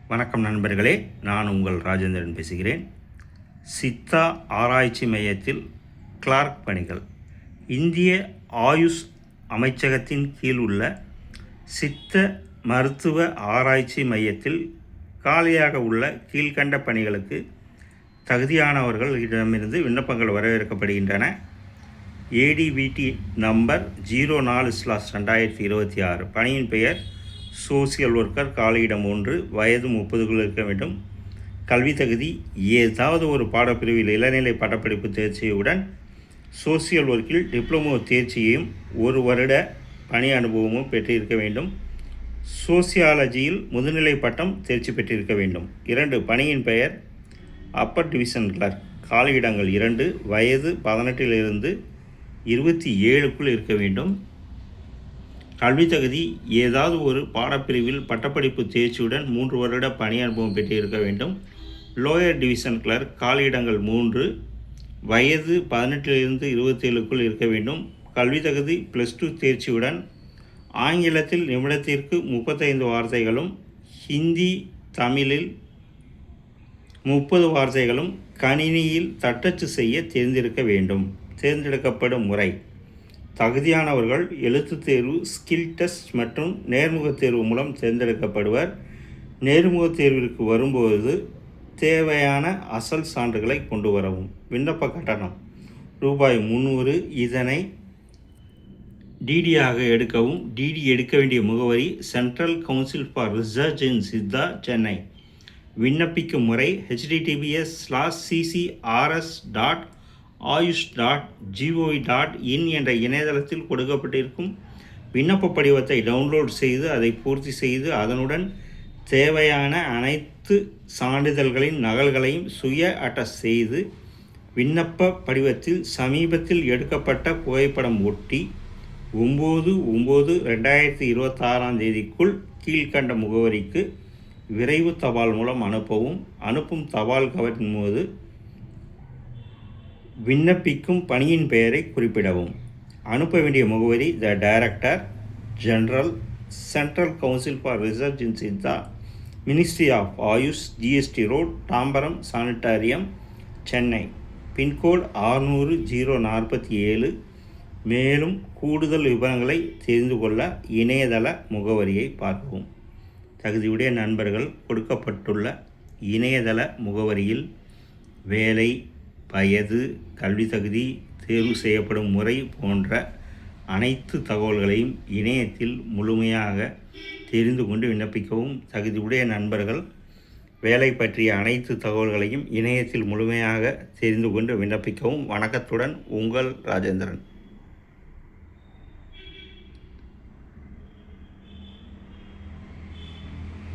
வணக்கம் நண்பர்களே, நான் உங்கள் ராஜேந்திரன் பேசுகிறேன். சித்தா ஆராய்ச்சி மையத்தில் கிளார்க் பணிகள். இந்திய ஆயுஷ் அமைச்சகத்தின் கீழ் உள்ள சித்த மருத்துவ ஆராய்ச்சி மையத்தில் காலியாக உள்ள கீழ்கண்ட பணிகளுக்கு தகுதியானவர்களிடமிருந்து விண்ணப்பங்கள் வரவேற்கப்படுகின்றன. ஏடிவிடி நம்பர் 04/2026. பணியின் பெயர் சோசியல் ஒர்க்கர். காலியிடம் 1. வயது 30க்குள் இருக்க வேண்டும். கல்வி தகுதி ஏதாவது ஒரு பாடப்பிரிவில் இளநிலை பட்டப்படிப்பு தேர்ச்சியுடன் சோசியல் ஒர்க்கில் டிப்ளமோ தேர்ச்சியையும் 1 வருட பணி அனுபவமும் பெற்றிருக்க வேண்டும். சோசியாலஜியில் முதுநிலை பட்டம் தேர்ச்சி பெற்றிருக்க வேண்டும். 2. பணியின் பெயர் அப்பர் டிவிஷன் கிளர்க். காலியிடங்கள் 2. வயது 18லிருந்து 27க்குள் இருக்க வேண்டும். கல்வி தகுதி ஏதாவது ஒரு பாடப்பிரிவில் பட்டப்படிப்பு தேர்ச்சியுடன் 3 வருட பணி அனுபவம் பெற்றிருக்க வேண்டும். Lower division clerk. காலியிடங்கள் 3. வயது 18லிருந்து 27க்குள் இருக்க வேண்டும். கல்வி தகுதி +2 தேர்ச்சியுடன் ஆங்கிலத்தில் நிமிடத்திற்கு 35 வார்த்தைகளும் ஹிந்தி தமிழில் 30 வார்த்தைகளும் கணினியில் தட்டச்சு செய்ய தெரிந்திருக்க வேண்டும். தேர்ந்தெடுக்கப்படும் முறை: தகுதியானவர்கள் எழுத்துத் தேர்வு, ஸ்கில் டெஸ்ட் மற்றும் நேர்முகத் தேர்வு மூலம் தேர்ந்தெடுக்கப்படுவர். நேர்முகத் தேர்விற்கு வரும்போது தேவையான அசல் சான்றுகளை கொண்டு வரவும். விண்ணப்ப கட்டணம் ₹300. இதனை டிடியாக எடுக்கவும். டிடி எடுக்க வேண்டிய முகவரி: central council for research in Siddha, Chennai. விண்ணப்பிக்கும் முறை: https://crs.ayush.gov.in என்ற இணையதளத்தில் கொடுக்கப்பட்டிருக்கும் விண்ணப்ப படிவத்தை டவுன்லோட் செய்து அதை பூர்த்தி செய்து அதனுடன் தேவையான அனைத்து சான்றிதழ்களின் நகல்களையும் சுய அட்டஸ்ட் செய்து விண்ணப்ப படிவத்தில் சமீபத்தில் எடுக்கப்பட்ட புகைப்படம் ஒட்டி 9/9/2026 கீழ்கண்ட முகவரிக்கு விரைவு தபால் மூலம் அனுப்பவும். அனுப்பும் தபால் கவரின் போது விண்ணப்பிக்கும் பணியின் பெயரை குறிப்பிடவும். அனுப்ப வேண்டிய முகவரி: the director general, central council for research in Siddha, ministry of AYUSH, GST road, Tambaram sanatorium, Chennai. Pin code 600-047. மேலும் கூடுதல் விவரங்களை தெரிந்து கொள்ள இணையதள முகவரியை பார்க்கவும். தகுதியுடைய நண்பர்கள் கொடுக்கப்பட்டுள்ள இணையதள முகவரியில் வேலை, வயது, கல்வி தகுதி, தேர்வு செய்யப்படும் முறை போன்ற அனைத்து தகவல்களையும் இணையத்தில் முழுமையாக தெரிந்து கொண்டு விண்ணப்பிக்கவும். தகுதியுடைய நண்பர்கள் வேலை பற்றிய அனைத்து தகவல்களையும் இணையத்தில் முழுமையாக தெரிந்து கொண்டு விண்ணப்பிக்கவும். வணக்கத்துடன் உங்கள் ராஜேந்திரன்.